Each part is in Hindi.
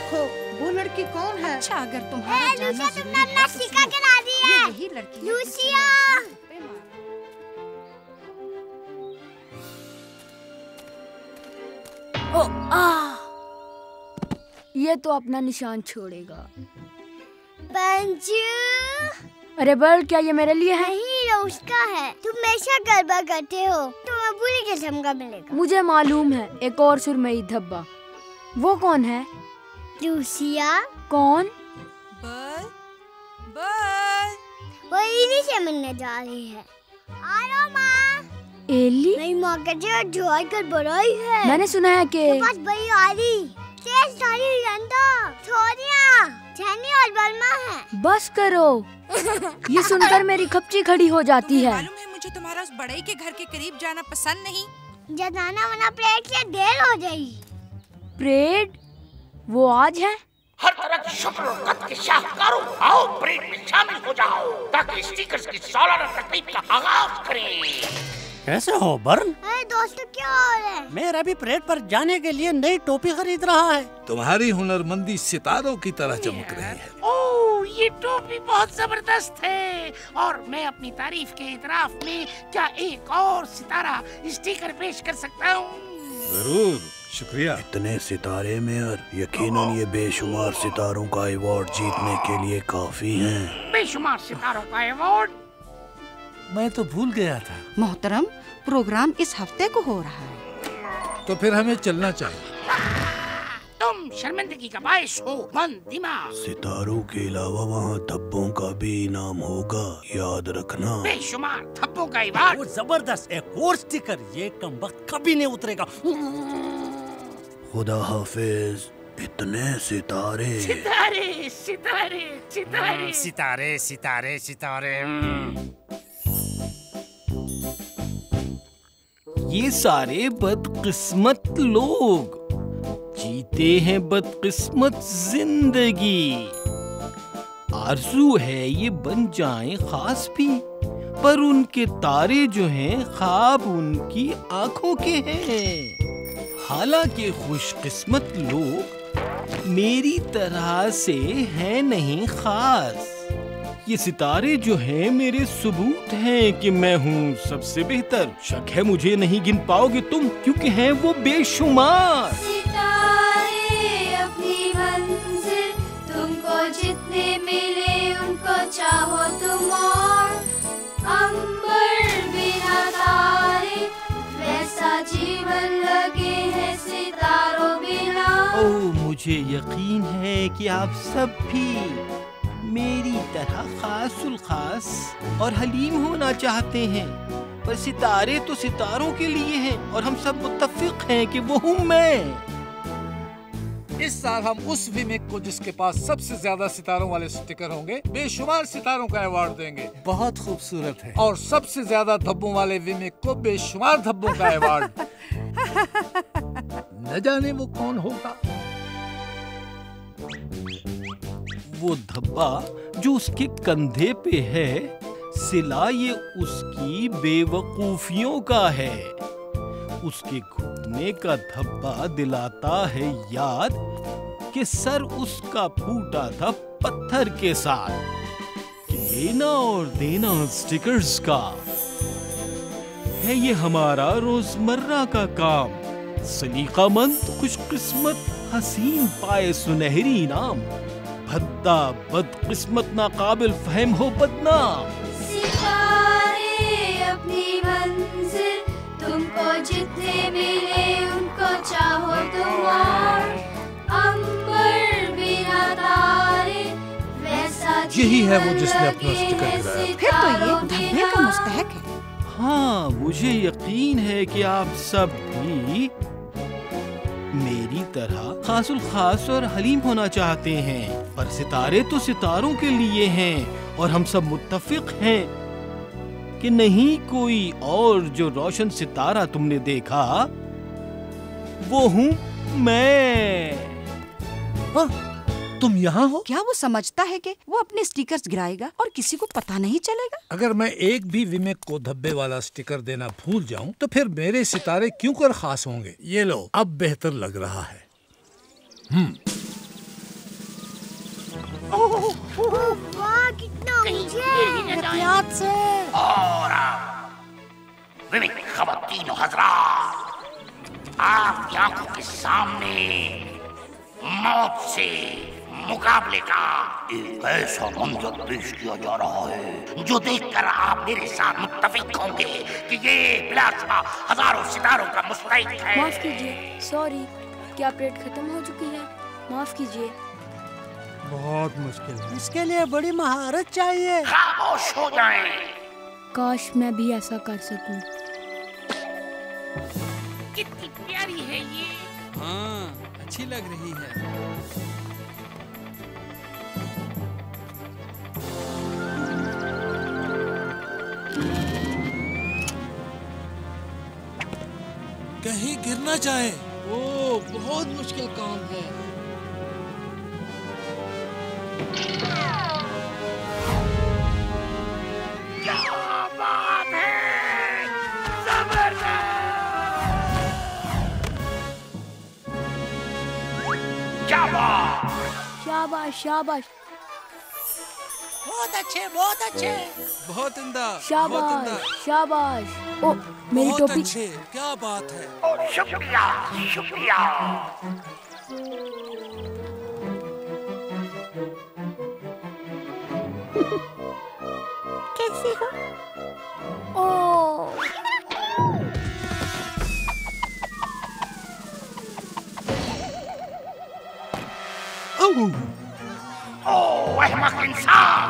देखो वो लड़की कौन है? अच्छा, अगर तुम्हारा जानना तुमने अपना टीका करा दी है। यही लड़की लूसिया। ये तो अपना निशान छोड़ेगा। पंचू। अरे बल, क्या ये मेरे लिए है? नहीं, ये उसका है। तुम हमेशा गरबा करते हो, तुम्हें बुरी किस्म का मिलेगा। मुझे मालूम है, एक और सुरमई धब्बा। वो कौन है? लूसिया। कौन? बल, बल। वो इन्हीं से मिलने जा रही है। आ रहा माँ। एली? नहीं माँ, कहते जो आजकल बड़ाई है। मैंने सुना है कि बस बड़ी आ रही। तेज सारी रंदा, छोरियाँ, जैनी और बलमा है। बस करो। ये सुनकर मेरी खपची खड़ी हो जाती है। मालूम है मुझे तुम्हारा उस बड़ई के घर के करीब जाना पसंद नहीं। जाना वरना परेड से देर हो जाएगी। परेड? वो आज है? हर तरह की शक्ल और कद के शाहकारों, आओ परेड में शामिल हो जाओ ताकि स्टिकर्स की सालाना तकरीब का आगाज करें। कैसे हो बर्न? अरे दोस्तों, क्या हो रहा है? मेरा भी परेड पर जाने के लिए नई टोपी खरीद रहा है। तुम्हारी हुनरमंदी सितारों की तरह चमक रही है। ओह, ये टोपी बहुत जबरदस्त है और मैं अपनी तारीफ के इतराफ में क्या एक और सितारा स्टिकर पेश कर सकता हूँ? जरूर, शुक्रिया। इतने सितारे में और यकीनन ये बेशुमार सितारों का अवार्ड जीतने के लिए काफी हैं। बेशुमार सितारों का अवार्ड? मैं तो भूल गया था। मोहतरम, प्रोग्राम इस हफ्ते को हो रहा है। तो फिर हमें चलना चाहिए। तुम शर्मिंदगी का बायस हो, मंद दिमाग। सितारों के अलावा वहाँ धब्बों का भी इनाम होगा, याद रखना। बेशुमार धब्बों का अवार्ड। वो जबरदस्त, एक और स्टिकर। ये कमबख्त कभी नहीं उतरेगा। खुदा हाफिज। इतने सितारे। सितारे, सितारे, सितारे, सितारे, सितारे, सितारे। ये सारे बदकिस्मत लोग जीते हैं बदकिस्मत जिंदगी। आरज़ू है ये बन जाएं खास भी, पर उनके तारे जो हैं ख्वाब उनकी आंखों के हैं। हालांकि खुशकिस्मत लोग मेरी तरह से हैं नहीं खास। ये सितारे जो हैं मेरे सबूत हैं कि मैं हूँ सबसे बेहतर। शक है मुझे नहीं गिन पाओगे तुम, क्योंकि हैं वो बेशुमार। सितारे अपनी मंजिल, तुमको जितने मिले उनको चाहो तुम और। अंबर बिना तारे, वैसा जीवन लगे है सितारों बिना। ओह, मुझे यकीन है कि आप सब भी मेरी तरह खासुल खास और हलीम होना चाहते हैं, पर सितारे तो सितारों के लिए हैं और हम सब मुत्तफिक हैं कि वो हूँ मैं। इस साल हम उस विमेक को जिसके पास सबसे ज्यादा सितारों वाले स्टिकर होंगे, बेशुमार सितारों का अवार्ड देंगे। बहुत खूबसूरत है। और सबसे ज्यादा धब्बों वाले विमेक को बेशुमार धब्बों का अवार्ड। न जाने वो कौन होगा। वो धब्बा जो उसके कंधे पे है, सिला ये उसकी बेवकूफियों का है। उसके घुटने का धब्बा दिलाता है याद कि सर उसका फूटा था पत्थर के साथ। लेना और देना स्टिकर्स का है ये हमारा रोजमर्रा का काम। सलीकामंद खुशकिस्मत हसीन पाए सुनहरी इनाम, भद्दा बदकिस्मत नाकाबिल फहम हो बदनाम। सितारे अपनी मंजिल, तुमको जितने मिले उनको चाहो तुम और। अंबर बिना तारे, वैसा यही है वो जिसने अपना स्टिकर गिराया। फिर तो ये धब्बे का मुस्तहक है। हाँ, मुझे यकीन है कि आप सब भी मेरी तरह खासुल खास और हलीम होना चाहते हैं, पर सितारे तो सितारों के लिए हैं और हम सब मुत्तफिक हैं कि नहीं कोई और जो रोशन सितारा तुमने देखा वो हूँ मैं। तुम यहाँ हो? क्या वो समझता है कि वो अपने स्टिकर्स गिराएगा और किसी को पता नहीं चलेगा? अगर मैं एक भी विमेक को धब्बे वाला स्टिकर देना भूल जाऊं तो फिर मेरे सितारे क्यों कर खास होंगे। ये लो, अब बेहतर लग रहा है। वाह कितना ऊंचा है। एहतियात से। और विविध ख़वातीन हज़रात, आपकी आंखों के सामने मौत से मुकाबले का एक ऐसा मंजर पेश किया जा रहा है जो देखकर आप मेरे साथ मुत्तफिक होंगे कि ये बिलाशुबा हजारों सितारों का मुस्तहिक है। माफ कीजिए, सॉरी। क्या प्लेट खत्म हो चुकी है? माफ कीजिए। बहुत मुश्किल है, इसके लिए बड़ी महारत चाहिए। खामोश हो जाएं। काश मैं भी ऐसा कर सकूं। कितनी प्यारी है ये। हाँ, अच्छी लग रही है। कहीं गिर ना जाए। ओह, बहुत मुश्किल काम है। क्या बात है, जबरदस्त। क्या बात। शाबाश शाबाश बहुत अच्छे, बहुत अच्छे। बहुत उम्दा। शाबाश शाबाश। ओ मेरी बहुत टोपी। अच्छे, क्या बात है। शुक्रिया शुक्रिया। कैसे हो? ओ ओह अहमक इंसान,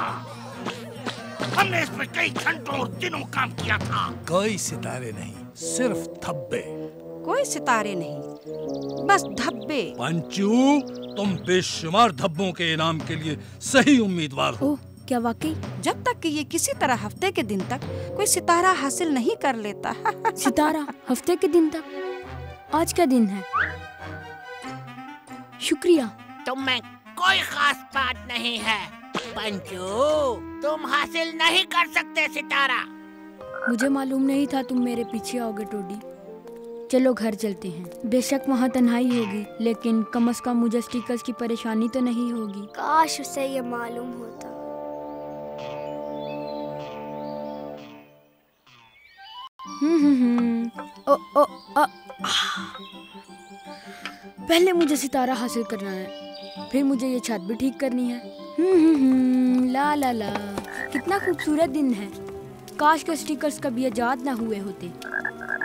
हमने इस पर कई घंटों और दिनों काम किया था। कोई सितारे नहीं, सिर्फ धब्बे। कोई सितारे नहीं, बस धब्बे। पंचू, तुम बेशुमार धब्बों के इनाम के लिए सही उम्मीदवार हो। ओह, क्या वाकई? जब तक कि ये किसी तरह हफ्ते के दिन तक कोई सितारा हासिल नहीं कर लेता। सितारा हफ्ते के दिन तक? आज का दिन है। शुक्रिया। तुम में कोई खास बात नहीं है पंचू, तुम हासिल नहीं कर सकते सितारा। मुझे मालूम नहीं था तुम मेरे पीछे आओगे टोडी। चलो घर चलते हैं। बेशक वहाँ तन्हाई होगी, लेकिन कम से कम मुझे स्टिकर्स की परेशानी तो नहीं होगी। काश उसे ये मालूम होता। ओ ओ आ, पहले मुझे सितारा हासिल करना है, फिर मुझे ये छत भी ठीक करनी है। ला ला ला, कितना खूबसूरत दिन है। काश के स्टिकर्स कभी आजाद ना हुए होते।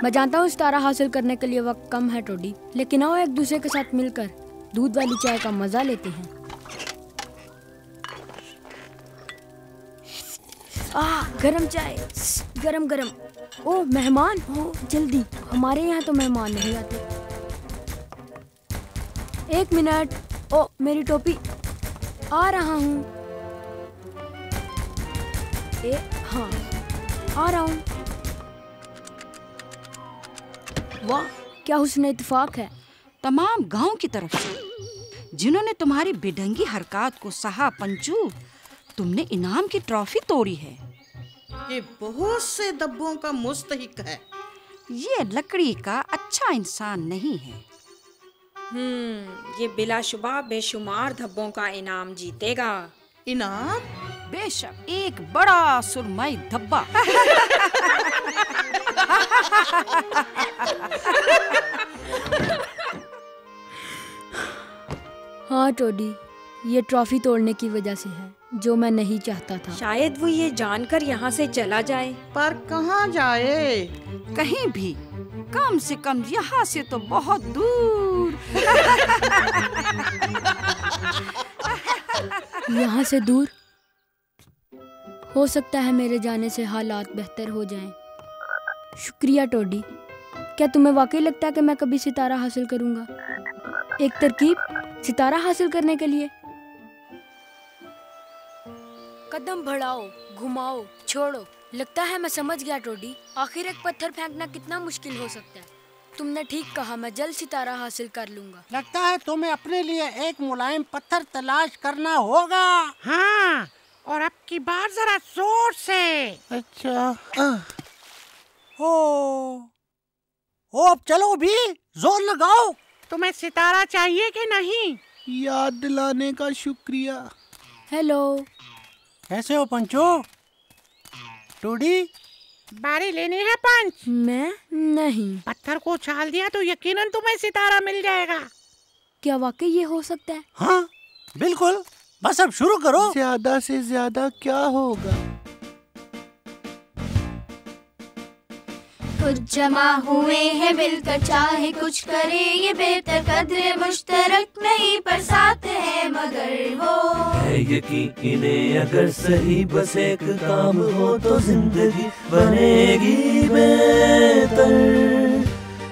मैं जानता हूँ सितारा हासिल करने के लिए वक्त कम है टोडी, लेकिन आओ एक दूसरे के साथ मिलकर दूध वाली चाय का मजा लेते हैं। गरम चाय, गरम गरम। ओ मेहमान हो, जल्दी, हमारे यहाँ तो मेहमान नहीं आते। एक मिनट। ओ मेरी टोपी, आ रहा हूँ। हाँ, आ रहा हूँ। वाह, क्या हुस्न इत्तेफाक है। तमाम गांव की तरफ से जिन्होंने तुम्हारी बेढंगी हरकत को सहा पंचू, तुमने इनाम की ट्रॉफी तोड़ी है। ये बहुत से धब्बों का मुस्तहिक है। ये लकड़ी का अच्छा इंसान नहीं है। ये बिलाशुबा बेशुमार धब्बों का इनाम जीतेगा। इनाम? बेशक, एक बड़ा सुरमई धब्बा। हाँ टोडी, ये ट्रॉफी तोड़ने की वजह से है, जो मैं नहीं चाहता था। शायद वो ये जानकर यहाँ से चला जाए। पर कहाँ जाए? कहीं भी, कम से कम यहाँ से तो बहुत दूर। यहाँ से दूर? हो सकता है मेरे जाने से हालात बेहतर हो जाएं। शुक्रिया टोडी। क्या तुम्हें वाकई लगता है कि मैं कभी सितारा हासिल करूँगा? एक तरकीब सितारा हासिल करने के लिए। कदम बढ़ाओ, घुमाओ, छोड़ो। लगता है मैं समझ गया टोडी। आखिर एक पत्थर फेंकना कितना मुश्किल हो सकता है। तुमने ठीक कहा, मैं जल्द सितारा हासिल कर लूंगा। लगता है तुम्हें अपने लिए एक मुलायम पत्थर तलाश करना होगा। हाँ, और अब की बार जरा जोर से। अच्छा। ओ अब चलो भी, जोर लगाओ। तुम्हें सितारा चाहिए कि नहीं? याद दिलाने का शुक्रिया। हेलो। कैसे हो पंचू? टूडी बारी लेनी है पंच? मैं नहीं। पत्थर को उछाल दिया तो यकीनन तुम्हें सितारा मिल जाएगा। क्या वाकई ये हो सकता है? हाँ बिल्कुल, बस अब शुरू करो। ज्यादा से ज्यादा क्या होगा? कुछ जमा हुए हैं मिलकर चाहे कुछ करे ये बेहतर कदर मुश्तरक नहीं पर साथ है मगर वो है यकीन इन्हें अगर सही बस एक काम हो तो जिंदगी बनेगी बेहतर।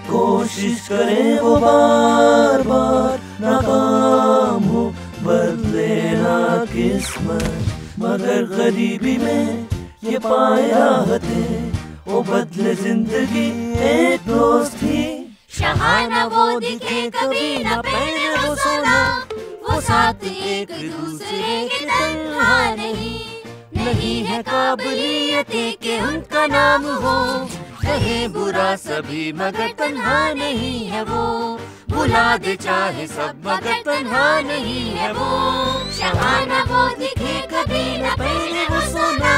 कोशिश करें वो बार बार नाकाम हो बदले ना किस्मत मगर गरीबी में ये पाए राहतें वो बदले जिंदगी एक दोस्त थी। शहाना वो दिखे कभी न पहने वो सोना वो साथ एक दूसरे के तन्हा नहीं है काबिलियतें के उनका नाम हो कहे बुरा सभी मगर तन्हा नहीं है वो भुला दे चाहे सब मगर तन्हा नहीं है वो। शहाना वो दिखे कभी न पहने वो सोना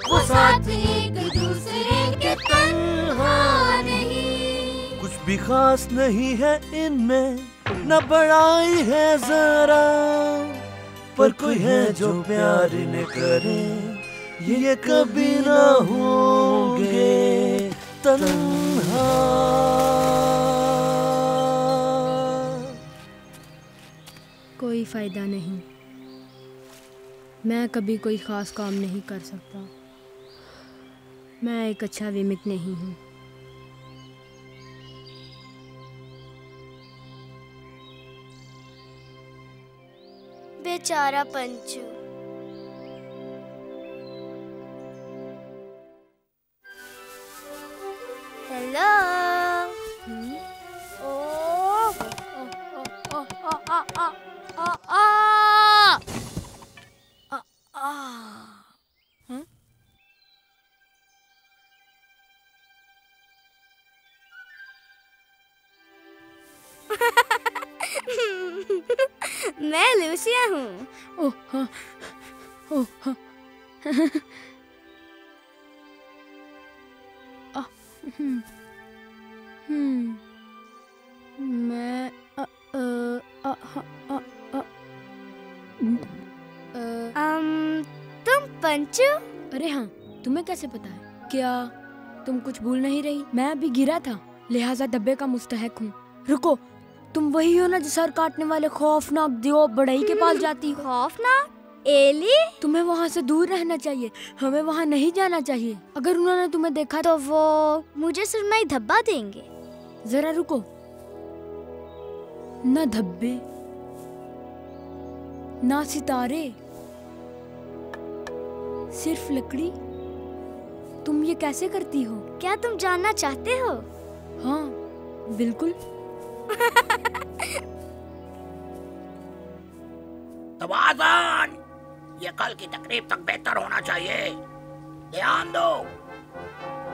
वो साथ एक दूसरे के तन्हा नहीं। कुछ भी खास नहीं है इनमें न बड़ाई है जरा पर कोई है जो प्यार इन्हें करे ये कभी ना होंगे तन्हा। कोई फायदा नहीं, मैं कभी कोई खास काम नहीं कर सकता। मैं एक अच्छा विमिक नहीं हूँ। बेचारा पंचू। हेलो। मैं लूसिया हूँ। ओह हाँ, ओह हाँ। मैं तुम पंचू? अरे हाँ, तुम्हें कैसे पता है? क्या तुम कुछ भूल नहीं रही? मैं अभी गिरा था, लिहाजा डब्बे का मुस्तहक हूँ। रुको, तुम वही हो ना जो सर काटने वाले खौफनाक दियो बढ़ई के पास जाती हो? खौफनाक? एली? तुम्हें वहाँ से दूर रहना चाहिए, हमें वहाँ नहीं जाना चाहिए। अगर उन्होंने तुम्हें देखा तो वो मुझे सुरमई धब्बा देंगे। जरा रुको, ना धब्बे ना सितारे, सिर्फ लकड़ी। तुम ये कैसे करती हो? क्या तुम जानना चाहते हो? हाँ बिल्कुल। तवाज़ुन, ये कल की तकरीब तक बेहतर होना चाहिए, ध्यान दो।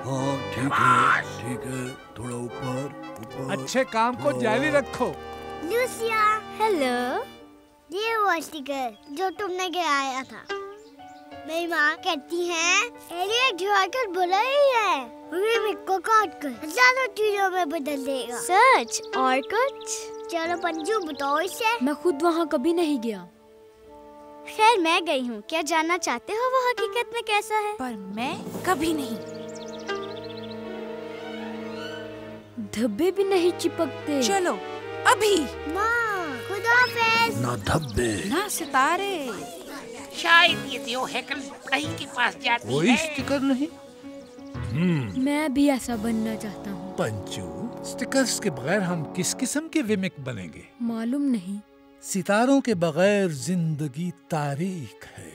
हाँ ठीक है, थोड़ा ऊपर। अच्छे काम को जारी रखो। Lucia, hello. ये वो स्टिकर जो तुमने गिराया था। मेरी माँ कहती है एली एक गिराकर बुरा ही है, विमिक को काट कर हजारों चीजों में बदल देगा। सच? और कुछ? चलो पंजू बताओ इसे। मैं खुद वहाँ कभी नहीं गया। खैर मैं गई हूँ, क्या जानना चाहते हो वो हकीकत में कैसा है? पर मैं कभी नहीं। धब्बे भी नहीं चिपकते। चलो अभी। माँ खुदाफिज। ना धब्बे ना सितारे। शायद ये दियो हैकल कहीं के पास जाती है। कोई स्टिकर नहीं। मैं भी ऐसा बनना चाहता हूँ। पंचू, स्टिकर्स के बगैर हम किस किस्म के विमिक बनेंगे? मालूम नहीं। सितारों के बगैर जिंदगी तारीख है।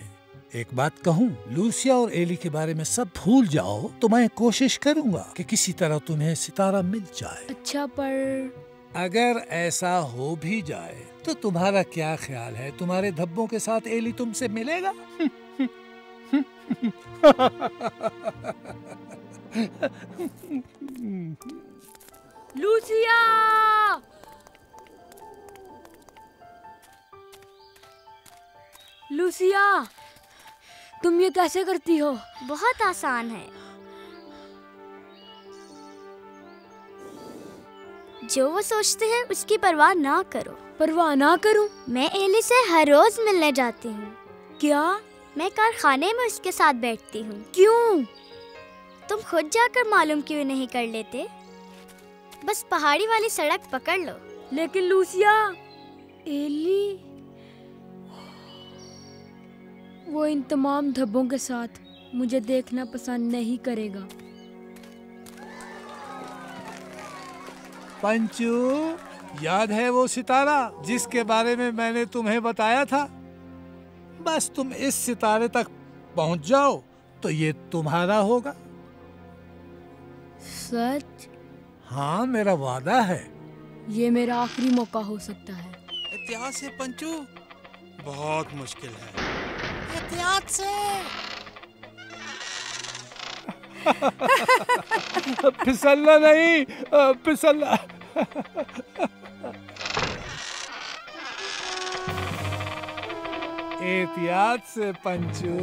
एक बात कहूँ, लूसिया और एली के बारे में सब भूल जाओ तो मैं कोशिश करूँगा कि किसी तरह तुम्हें सितारा मिल जाए। अच्छा, पर अगर ऐसा हो भी जाए तो तुम्हारा क्या ख्याल है, तुम्हारे धब्बों के साथ एली तुमसे मिलेगा? लूसिया! लूसिया, तुम ये कैसे करती हो? बहुत आसान है। जो वो सोचते हैं उसकी परवाह ना करो। परवाह ना करूं? मैं एली से हर रोज मिलने जाती हूँ। क्या? मैं कारखाने में उसके साथ बैठती हूँ। क्यों? तुम खुद जाकर मालूम क्यों नहीं कर लेते? बस पहाड़ी वाली सड़क पकड़ लो। लेकिन लूसिया, एली वो इन तमाम धब्बों के साथ मुझे देखना पसंद नहीं करेगा। पंचू, याद है वो सितारा जिसके बारे में मैंने तुम्हें बताया था? बस तुम इस सितारे तक पहुंच जाओ तो ये तुम्हारा होगा। सच? हाँ, मेरा वादा है। ये मेरा आखिरी मौका हो सकता है। एहतियात से पंचू, बहुत मुश्किल है। एहतियात से। फिसलना नहीं, फिसलना। एहतियात से पंचू।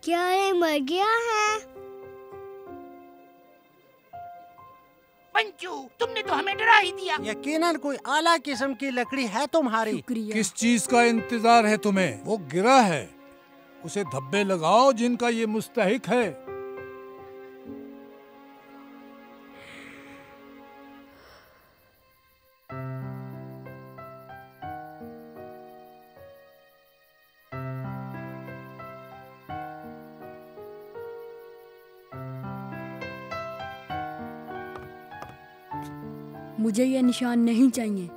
क्या ये मर गया है? पंचू, तुमने तो हमें डरा ही दिया। यकीनन कोई आला किस्म की लकड़ी है तुम्हारी। किस चीज का इंतजार है तुम्हें? वो गिरा है, उसे धब्बे लगाओ जिनका ये मुस्तहिक है। मुझे ये निशान नहीं चाहिए।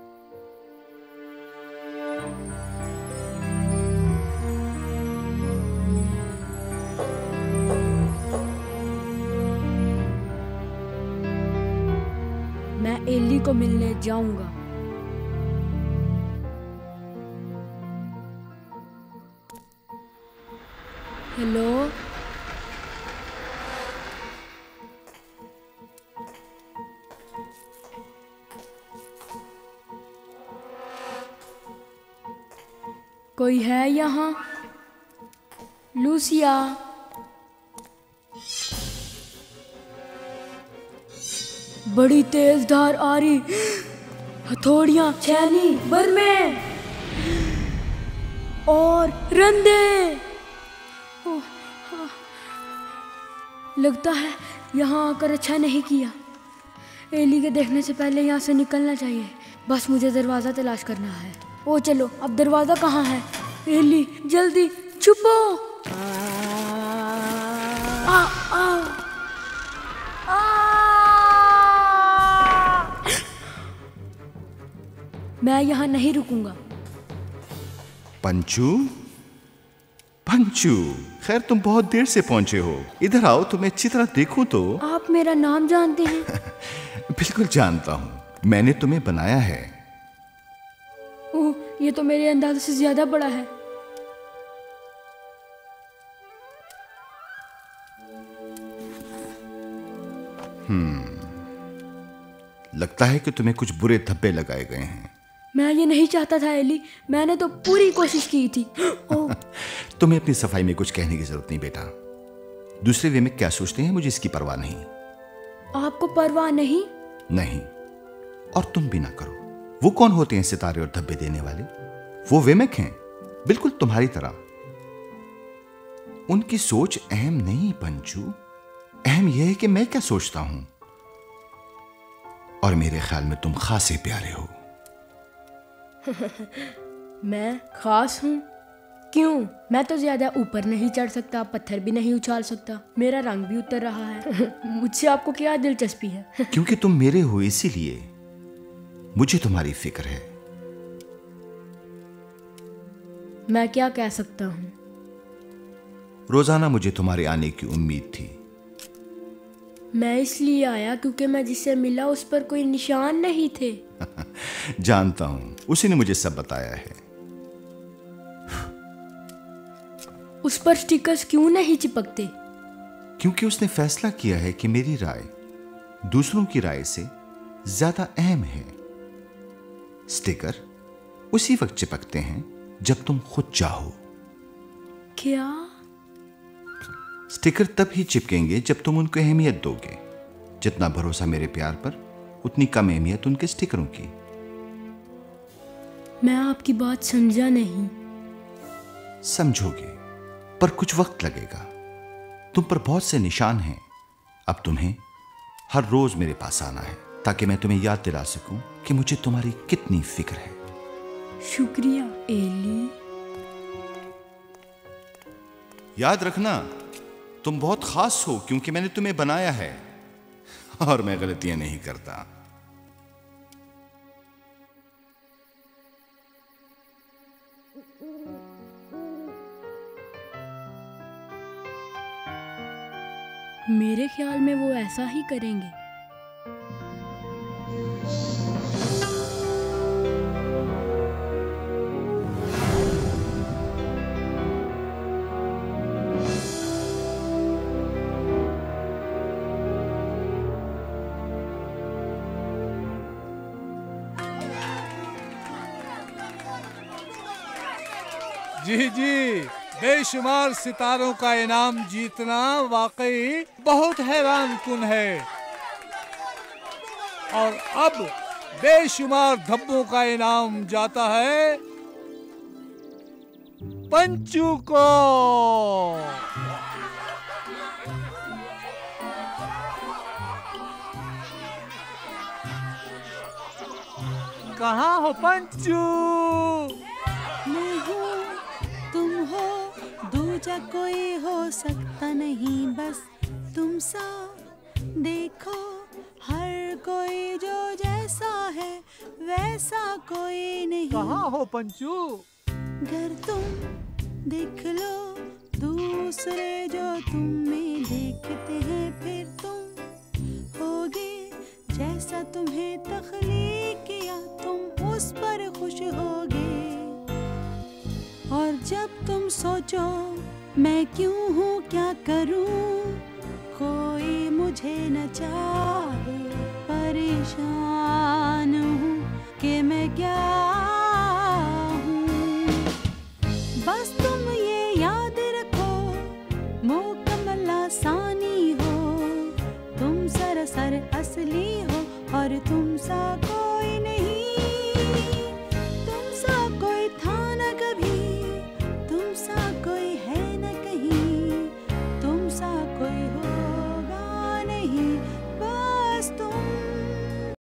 मैं एली को मिलने जाऊंगा। हेलो, कोई है यहाँ? लूसिया, बड़ी तेज धार आ रही, हथौड़ियाँ, छेनी, बरमे और रंदे। लगता है यहाँ आकर अच्छा नहीं किया। एली के देखने से पहले यहाँ से निकलना चाहिए। बस मुझे दरवाजा तलाश करना है। ओ चलो, अब दरवाजा कहाँ है? एली, जल्दी छुपो। आ, आ, आ। मैं यहाँ नहीं रुकूंगा। पंचू, पंचू, खैर तुम बहुत देर से पहुंचे हो। इधर आओ, तुम्हें अच्छी तरह देखूं तो। आप मेरा नाम जानते हैं? बिल्कुल जानता हूँ, मैंने तुम्हें बनाया है। ओह, ये तो मेरे अंदाजे से ज्यादा बड़ा है। लगता है कि तुम्हें कुछ बुरे धब्बे लगाए गए हैं। मैं ये नहीं चाहता था एली, मैंने तो पूरी कोशिश की थी। तुम्हें अपनी सफाई में कुछ कहने की जरूरत नहीं बेटा। दूसरे वे में क्या सोचते हैं मुझे इसकी परवाह नहीं। आपको परवाह नहीं? नहीं, और तुम भी ना करो। वो कौन होते हैं सितारे और धब्बे देने वाले? वो वेमेक हैं, बिल्कुल तुम्हारी तरह। उनकी सोच अहम नहीं पंचू, अहम यह है कि मैं क्या सोचता हूं। और मेरे ख्याल में तुम खासे प्यारे हो। मैं खास हूं? क्यों? मैं तो ज्यादा ऊपर नहीं चढ़ सकता, पत्थर भी नहीं उछाल सकता, मेरा रंग भी उतर रहा है। मुझसे आपको क्या दिलचस्पी है? क्योंकि तुम मेरे हो, इसीलिए मुझे तुम्हारी फिक्र है। मैं क्या कह सकता हूँ? रोजाना मुझे तुम्हारे आने की उम्मीद थी। मैं इसलिए आया क्योंकि मैं जिससे मिला उस पर कोई निशान नहीं थे। जानता हूं, उसी ने मुझे सब बताया है। उस पर स्टिकर्स क्यों नहीं चिपकते? क्योंकि उसने फैसला किया है कि मेरी राय दूसरों की राय से ज्यादा अहम है। स्टिकर उसी वक्त चिपकते हैं जब तुम खुद चाहो। क्या? स्टिकर तब ही चिपकेंगे जब तुम उनको अहमियत दोगे। जितना भरोसा मेरे प्यार पर, उतनी कम अहमियत उनके स्टिकरों की। मैं आपकी बात समझा नहीं। समझोगे, पर कुछ वक्त लगेगा। तुम पर बहुत से निशान हैं। अब तुम्हें हर रोज मेरे पास आना है ताकि मैं तुम्हें याद दिला सकूं कि मुझे तुम्हारी कितनी फिक्र है। शुक्रिया एली। याद रखना, तुम बहुत खास हो क्योंकि मैंने तुम्हें बनाया है और मैं गलतियां नहीं करता। मेरे ख्याल में वो ऐसा ही करेंगे। जी जी, बेशुमार सितारों का इनाम जीतना वाकई बहुत हैरान कुन है। और अब बेशुमार धब्बों का इनाम जाता है पंचू को। कहाँ हो पंचू? मैं हूँ, तुम हो, दूजा कोई हो सकता नहीं, बस तुम सा देखो। हर कोई जो जैसा है वैसा कोई नहीं। कहाँ हो पंचू? अगर तुम देख लो दूसरे जो तुम में देखते हैं, फिर तुम होगे जैसा तुम्हें तख्लीक किया, तुम उस पर खुश होगे। और जब तुम सोचो मैं क्यों हूँ, क्या करूँ, कोई मुझे न चाहे, परेशान हूँ कि मैं क्या हूँ। बस तुम ये याद रखो, मुकम्मल आसानी हो, तुम सरासर असली हो और तुम सा कोई नहीं। तुम सा कोई था न कभी, तुम सा कोई है न कहीं, तुम सा कोई हो